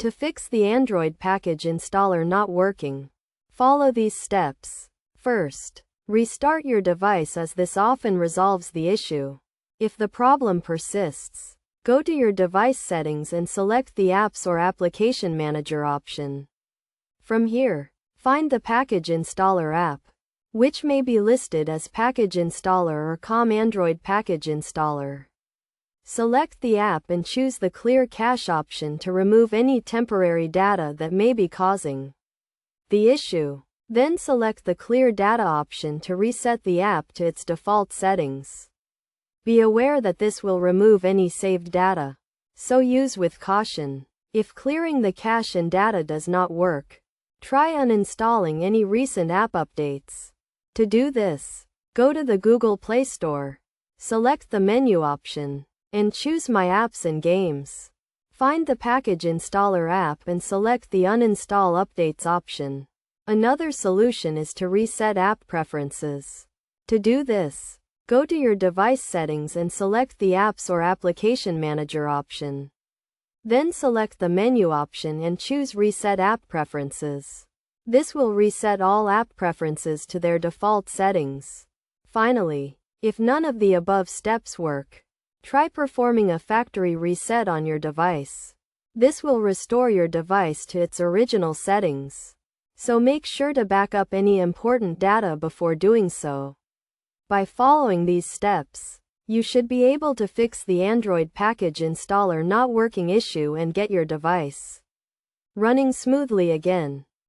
To fix the Android package installer not working, follow these steps. First, restart your device as this often resolves the issue. If the problem persists, go to your device settings and select the Apps or Application Manager option. From here, find the Package Installer app, which may be listed as Package Installer or COM Android Package Installer. Select the app and choose the Clear Cache option to remove any temporary data that may be causing the issue. Then select the Clear Data option to reset the app to its default settings. Be aware that this will remove any saved data, so use with caution. If clearing the cache and data does not work, try uninstalling any recent app updates. To do this, go to the Google Play Store, select the menu option, and choose My Apps and Games. Find the Package Installer app and select the Uninstall Updates option. Another solution is to reset app preferences. To do this, go to your device settings and select the Apps or Application Manager option. Then select the menu option and choose Reset App Preferences. This will reset all app preferences to their default settings. Finally, if none of the above steps work, try performing a factory reset on your device. This will restore your device to its original settings. So make sure to back up any important data before doing so. By following these steps, you should be able to fix the Android package installer not working issue and get your device running smoothly again.